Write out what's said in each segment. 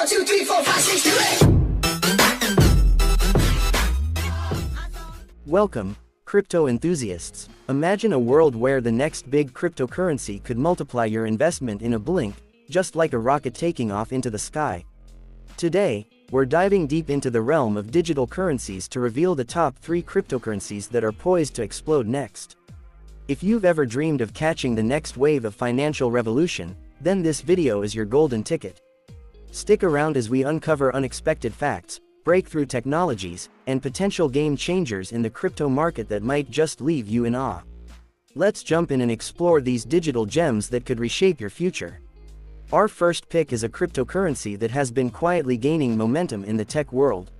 1, 2, 3, 4, 5, 6, 2, 8. Welcome, crypto enthusiasts. Imagine a world where the next big cryptocurrency could multiply your investment in a blink, just like a rocket taking off into the sky. Today, we're diving deep into the realm of digital currencies to reveal the top 3 cryptocurrencies that are poised to explode next. If you've ever dreamed of catching the next wave of financial revolution, then this video is your golden ticket. Stick around as we uncover unexpected facts, breakthrough technologies, and potential game changers in the crypto market that might just leave you in awe. Let's jump in and explore these digital gems that could reshape your future. Our first pick is a cryptocurrency that has been quietly gaining momentum in the tech world.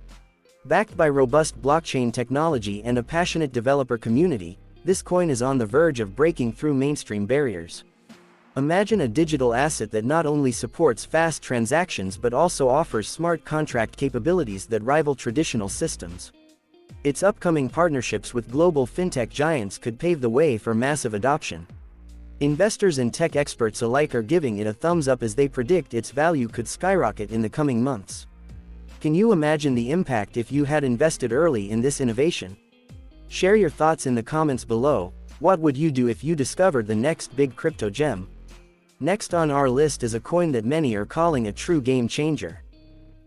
Backed by robust blockchain technology and a passionate developer community, this coin is on the verge of breaking through mainstream barriers. Imagine a digital asset that not only supports fast transactions but also offers smart contract capabilities that rival traditional systems. Its upcoming partnerships with global fintech giants could pave the way for massive adoption. Investors and tech experts alike are giving it a thumbs up as they predict its value could skyrocket in the coming months. Can you imagine the impact if you had invested early in this innovation? Share your thoughts in the comments below. What would you do if you discovered the next big crypto gem? Next on our list is a coin that many are calling a true game changer.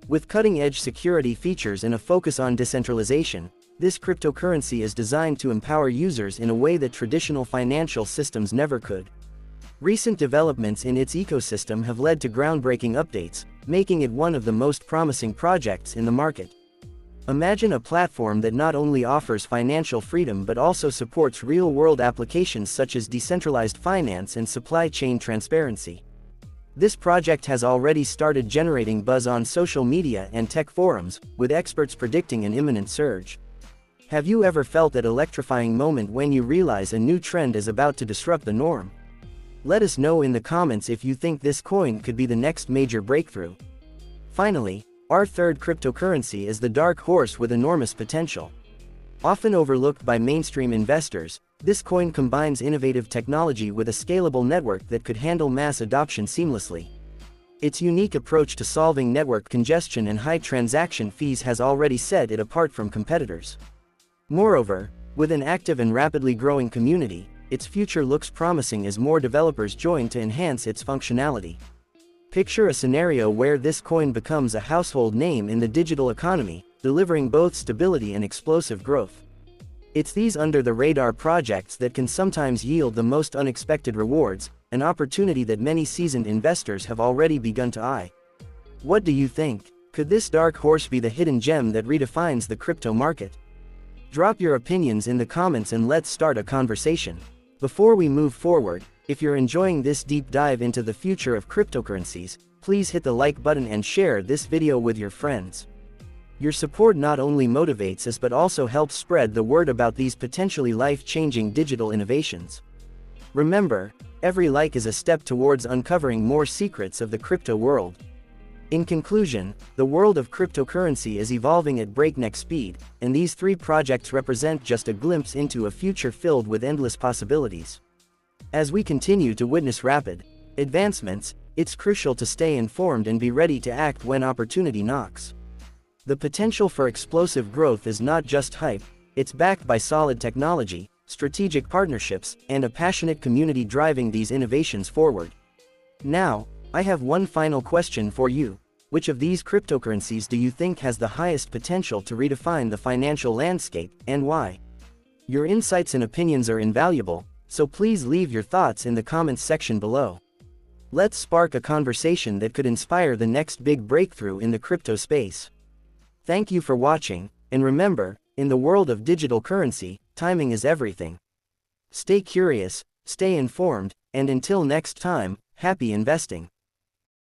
With cutting-edge security features and a focus on decentralization, this cryptocurrency is designed to empower users in a way that traditional financial systems never could. Recent developments in its ecosystem have led to groundbreaking updates, making it one of the most promising projects in the market. Imagine a platform that not only offers financial freedom but also supports real-world applications such as decentralized finance and supply chain transparency. This project has already started generating buzz on social media and tech forums, with experts predicting an imminent surge. Have you ever felt that electrifying moment when you realize a new trend is about to disrupt the norm? Let us know in the comments if you think this coin could be the next major breakthrough. Finally, our third cryptocurrency is the dark horse with enormous potential. Often overlooked by mainstream investors, this coin combines innovative technology with a scalable network that could handle mass adoption seamlessly. Its unique approach to solving network congestion and high transaction fees has already set it apart from competitors. Moreover, with an active and rapidly growing community, its future looks promising as more developers join to enhance its functionality. Picture a scenario where this coin becomes a household name in the digital economy, delivering both stability and explosive growth. It's these under-the-radar projects that can sometimes yield the most unexpected rewards, an opportunity that many seasoned investors have already begun to eye. What do you think? Could this dark horse be the hidden gem that redefines the crypto market? Drop your opinions in the comments and let's start a conversation. Before we move forward, if you're enjoying this deep dive into the future of cryptocurrencies, please hit the like button and share this video with your friends. Your support not only motivates us but also helps spread the word about these potentially life-changing digital innovations. Remember, every like is a step towards uncovering more secrets of the crypto world. In conclusion, the world of cryptocurrency is evolving at breakneck speed, and these 3 projects represent just a glimpse into a future filled with endless possibilities. As we continue to witness rapid advancements, it's crucial to stay informed and be ready to act when opportunity knocks. The potential for explosive growth is not just hype, it's backed by solid technology, strategic partnerships, and a passionate community driving these innovations forward. Now, I have one final question for you. Which of these cryptocurrencies do you think has the highest potential to redefine the financial landscape, and why? Your insights and opinions are invaluable, so please leave your thoughts in the comments section below. Let's spark a conversation that could inspire the next big breakthrough in the crypto space. Thank you for watching, and remember, in the world of digital currency, timing is everything. Stay curious, stay informed, and until next time, happy investing.